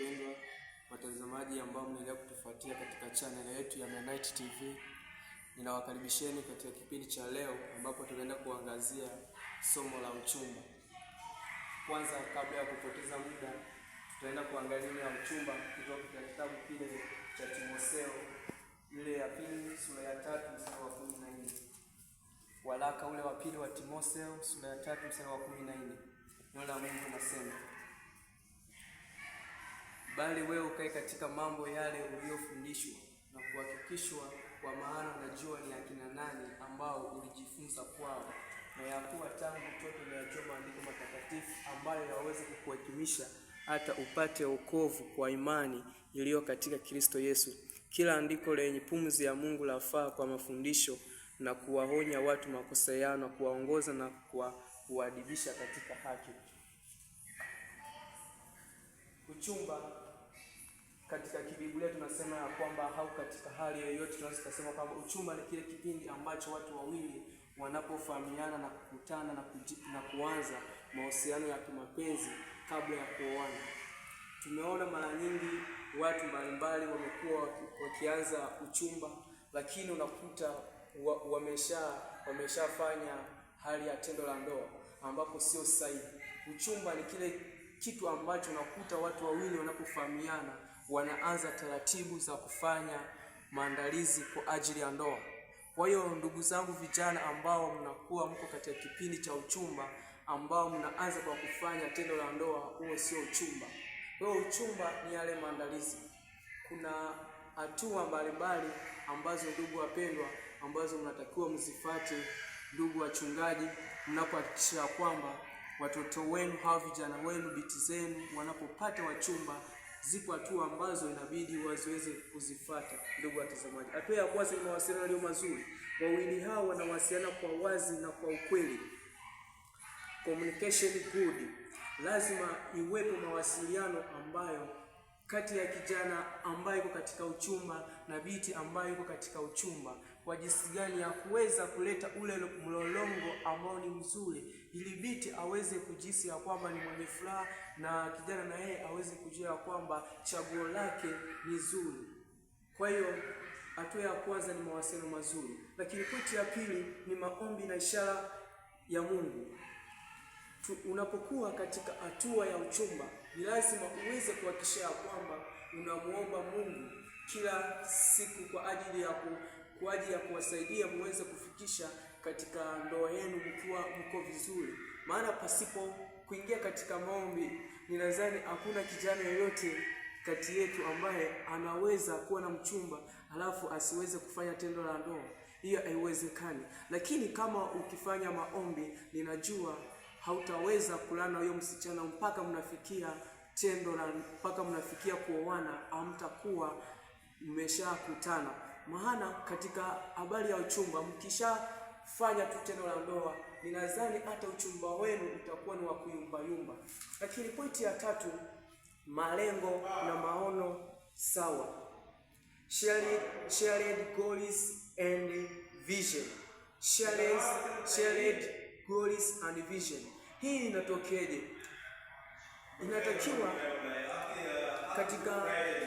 wapendwa watazamaji ambao mnaendelea kutufuatia katika channel yetu ya Menite TV. Ninawakaribisheni katika kipindi cha leo ambapo tunaenda kuangazia somo la uchumba. Kwanza, kabla ya kupoteza muda, tutaenda kuangalia nini ya uchumba kutoka katika kitabu kile cha Timotheo ile ya pili sura ya 3 mstari wa 14. Waraka ule wa pili wa Timotheo sura ya 3 mstari wa 14. Neno la Mungu linasema, bali wewe ukae katika mambo yale uliyofundishwa na kuhakikishwa, kwa maana unajua ni akina nani ambao ulijifunza kwao, na ya kuwa tangu utoto umeyajua maandiko matakatifu ambayo yaweze kukuhekimisha hata upate wokovu kwa imani iliyo katika Kristo Yesu. Kila andiko lenye pumzi ya Mungu lafaa kwa mafundisho na kuwaonya watu makosa yao na kuwaongoza na kuwaadibisha katika haki. Uchumba katika Biblia tunasema ya kwamba au katika hali yoyote tunaweza kusema kwamba uchumba ni kile kipindi ambacho watu wawili wanapofahamiana na kukutana na kuanza mahusiano ya kimapenzi kabla ya kuoana. Tumeona mara nyingi watu mbalimbali wamekuwa wakianza uchumba, lakini unakuta wameshafanya hali ya tendo la ndoa ambapo sio sahihi. Uchumba ni kile kitu ambacho unakuta watu wawili wanapofahamiana wanaanza taratibu za kufanya maandalizi kwa ajili ya ndoa. Kwa hiyo ndugu zangu vijana ambao mnakuwa mko katika kipindi cha uchumba, ambao mnaanza kwa kufanya tendo la ndoa, huo sio uchumba. Kwa hiyo uchumba ni yale maandalizi. Kuna hatua mbalimbali ambazo ndugu wapendwa ambazo mnatakiwa mzifuate, ndugu wachungaji, mnapohakikisha kwamba watoto wenu au vijana wenu, binti zenu wanapopata wachumba. Zipo hatua ambazo inabidi waziweze kuzifuata. Ndugu watazamaji, hatua ya kwanza ni mawasiliano yaliyo mazuri. Wawili hao wanawasiliana kwa wazi na kwa ukweli. Communication good. Lazima iwepo mawasiliano ambayo kati ya kijana ambaye yuko katika uchumba na binti ambaye yuko katika uchumba, kwa jinsi gani ya kuweza kuleta ule mlolongo ambao ni mzuri, ili binti aweze kujisikia ya kwamba ni mwenye furaha na kijana na yeye aweze kujua ya kwamba chaguo lake ni zuri. Kwa hiyo hatua ya kwanza ni mawasiliano mazuri, lakini pointi ya pili ni maombi na ishara ya Mungu. Unapokuwa katika hatua ya uchumba, ni lazima uweze kuhakikisha ya kwamba unamuomba Mungu kila siku kwa ajili ya kuwasaidia muweze kufikisha katika ndoa yenu mkiwa mko vizuri. Maana pasipo kuingia katika maombi, ninadhani hakuna kijana yoyote kati yetu ambaye anaweza kuwa na mchumba alafu asiweze kufanya tendo la ndoa. Hiyo haiwezekani. Lakini kama ukifanya maombi, ninajua hautaweza kulana huyo msichana mpaka mnafikia mpaka mnafikia kuoana, hamtakuwa mmeshakutana. Maana katika habari ya uchumba, mkishafanya tu tendo la ndoa, ninadhani hata uchumba wenu utakuwa ni wa kuyumbayumba. Lakini pointi ya tatu, malengo na maono sawa. Shared goals and vision. Shared goals and vision. Hii inatokeje? Inatakiwa katika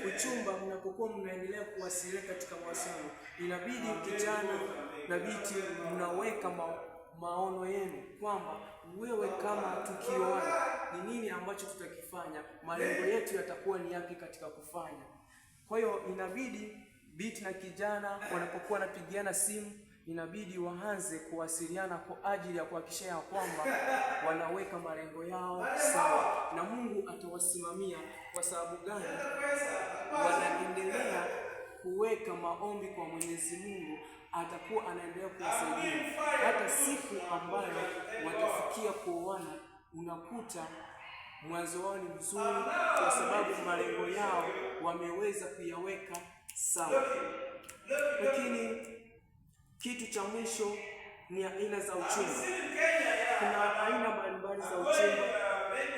uchumba, mnapokuwa mnaendelea kuwasiliana katika mawasiliano, inabidi kijana na binti mnaweka maono yenu kwamba wewe kama tukioana ni nini ambacho tutakifanya, malengo yetu yatakuwa ni yapi katika kufanya. Kwa hiyo inabidi binti na kijana wanapokuwa wanapigiana simu, inabidi waanze kuwasiliana kwa ajili ya kuhakikisha ya kwamba wanaweka malengo yao sawa, na Mungu atawasimamia. Kwa sababu gani? Wanaendelea kuweka maombi kwa Mwenyezi Mungu, atakuwa anaendelea kuwasaidia hata siku ambayo watafikia kuoana. Unakuta mwanzo wao ni mzuri kwa sababu malengo yao wameweza kuyaweka sawa. Lakini kitu cha mwisho ni aina za uchumba. Kuna aina mbalimbali za uchumba.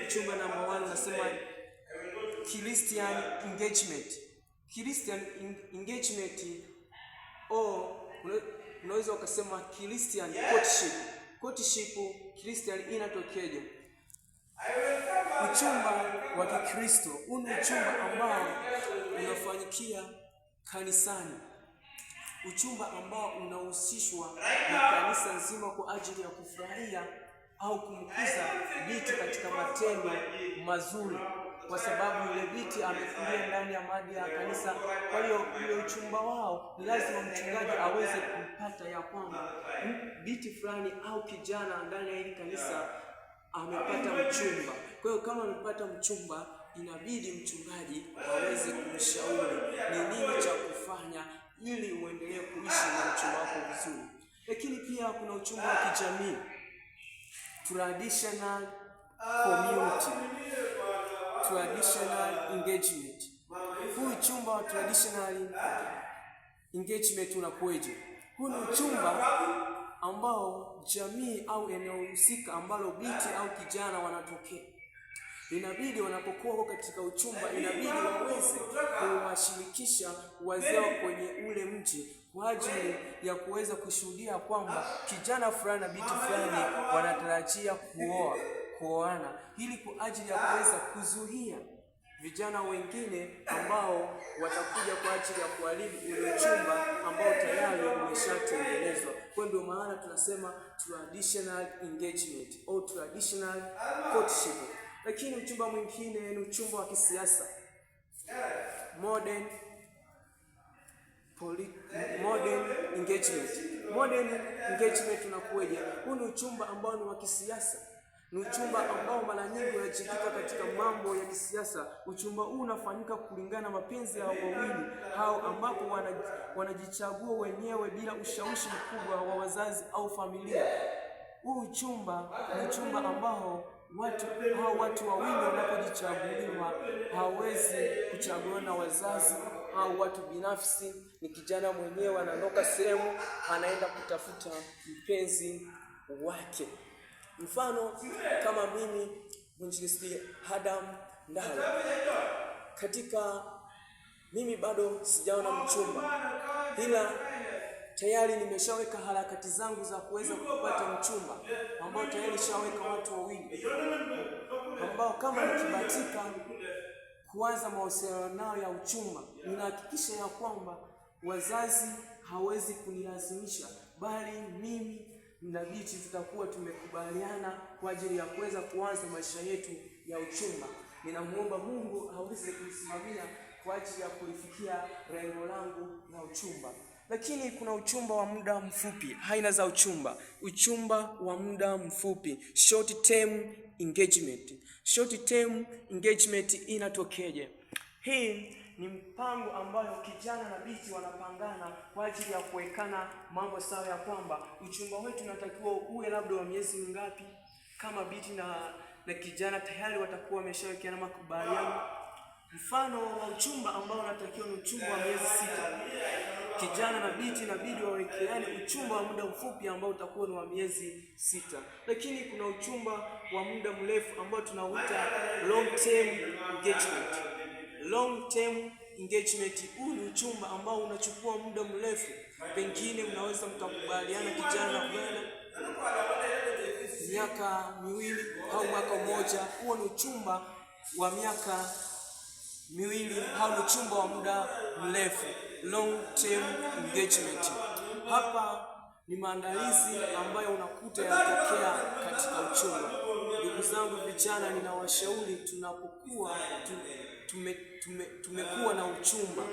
Uchumba namba 1 nasema Christian engagement. Christian engagement unaweza ukasema Christian courtship. Courtship Christian inatokeje? Uchumba wa Kikristo ni uchumba ambao unafanyikia kanisani, uchumba ambao unahusishwa na kanisa nzima kwa ajili ya kufurahia au kumkuza binti katika matendo mazuri, kwa sababu yule binti amekulia ndani ya maadili ya kanisa. Kwa hiyo ule uchumba wao ni lazima mchungaji aweze kupata ya kwamba binti fulani au kijana ndani ya hili kanisa amepata mchumba. Kwa hiyo kama amepata mchumba, inabidi mchungaji aweze kumshauri ni nini cha kufanya ili uendelee kuishi na mchumba wako vizuri. Lakini pia kuna uchumba wa kijamii, traditional community, traditional engagement. Huu uchumba wa traditional engagement unakueje? Huu ni uchumba ambao jamii au eneo husika ambalo binti au kijana wanatokea, inabidi wanapokuwa katika uchumba, inabidi waweze kuwashirikisha wazee kwenye ule mji kwa ajili ya kuweza kushuhudia kwamba kijana fulani na binti fulani wanatarajia kuoana, ili kwa ajili ya kuweza kuzuia vijana wengine ambao watakuja kwa ajili ya kuharibu ule uchumba ambao tayari umeshatengenezwa. Kwa ndio maana tunasema traditional engagement au traditional courtship. Lakini uchumba mwingine ni uchumba wa kisiasa, modern engagement. Modern engagement unakuja, huu ni uchumba ambao ni wa kisiasa, ni uchumba ambao mara nyingi unajikita katika mambo ya kisiasa. Uchumba huu unafanyika kulingana na mapenzi ya wawili hao, ambapo wanajichagua wenyewe bila ushawishi mkubwa wa wazazi au familia. Huu uchumba ni uchumba ambao watu wawili wanapojichaguliwa hawezi kuchaguliwa na wazazi au watu binafsi. Ni kijana mwenyewe anatoka sehemu anaenda kutafuta mpenzi wake. Mfano kama mimi mwinjilisti Adam Ndala, katika mimi bado sijaona mchumba, ila tayari nimeshaweka harakati zangu za kuweza kupata mchumba, ambao tayari nishaweka watu wawili ambao kama nikibatika kuanza mahusiano nao ya uchumba, ninahakikisha ya kwamba wazazi hawezi kunilazimisha, bali mimi na binti tutakuwa tumekubaliana kwa ajili ya kuweza kuanza maisha yetu ya uchumba. Ninamuomba Mungu aweze kunisimamia kwa ajili ya kulifikia lengo langu la uchumba. Lakini kuna uchumba wa muda mfupi, aina za uchumba. Uchumba wa muda mfupi, short term engagement. Short term engagement inatokeje? Hii ni mpango ambayo kijana na binti wanapangana kwa ajili ya kuwekana mambo sawa, ya kwamba uchumba wetu unatakiwa uwe labda wa miezi mingapi. Kama binti na kijana tayari watakuwa wameshawekeana makubaliano. Mfano wa uchumba ambao unatakiwa ni uchumba wa miezi 6. Kijana na binti inabidi wawekeane uchumba wa muda mfupi ambao utakuwa ni wa miezi 6. Lakini kuna uchumba wa muda mrefu ambao tunauita long term engagement. Long term engagement huu ni uchumba ambao unachukua muda mrefu. Pengine mnaweza mkakubaliana kijana na bwana miaka 2 au mwaka mmoja. Huo ni uchumba wa miaka 2 au uchumba wa muda mrefu, long term engagement. Hapa ni maandalizi ambayo unakuta yanatokea katika uchumba. Ndugu zangu vijana, ninawashauri tunapokuwa tumekuwa na uchumba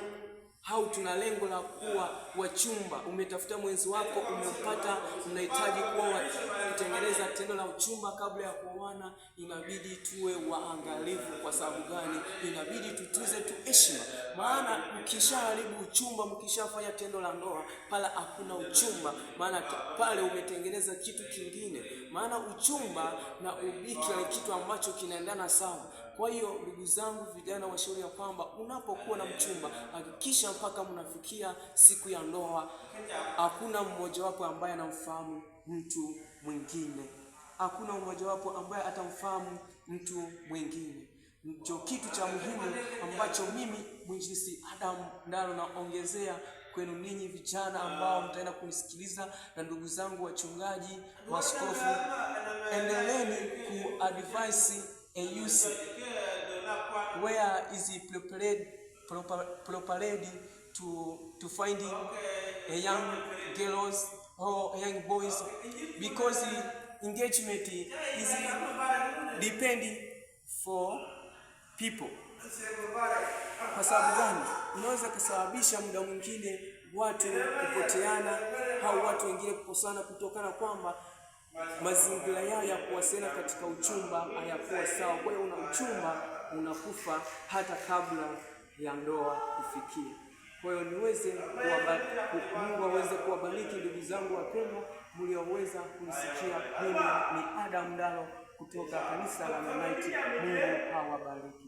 au tuna lengo la kuwa wachumba, umetafuta mwenzi wako, umempata, unahitaji kutengeneza tendo la uchumba kabla ya kuoana, inabidi tuwe waangalifu. Kwa sababu gani? Inabidi tutuze heshima. Maana mkishaharibu uchumba, mkishafanya tendo la ndoa, pala hakuna uchumba, maana pale umetengeneza kitu kingine. Maana uchumba na ubikira ni kitu ambacho kinaendana sawa. Kwa hiyo ndugu zangu vijana, washauri ya kwamba unapokuwa na mchumba, hakikisha mpaka mnafikia siku ya ndoa hakuna mmoja wapo ambaye anamfahamu mtu mwingine. Hakuna mmoja wapo ambaye atamfahamu mtu mwingine. Ndio kitu cha muhimu ambacho mimi mwinjilisti Adam Ndala naongezea kwenu ninyi vijana ambao mtaenda kunisikiliza, na ndugu zangu wachungaji, maaskofu, endeleeni kuadvise a youth where is prepared to finding a young girls or young boys, because engagement is depending for people. Kwa sababu gani? Unaweza kusababisha muda mwingine watu kupoteana au watu wengine kukosana kutokana kwamba mazingira yao ya kuwasiliana katika uchumba hayakuwa sawa. Kwa hiyo uchumba unakufa hata kabla ya ndoa kufikia. Kwa hiyo Mungu aweze kuwabariki ndugu zangu wapendwa mlioweza kunisikia. Mimi ni Adam Ndalo kutoka kanisa la Mennonite. Mungu awabariki.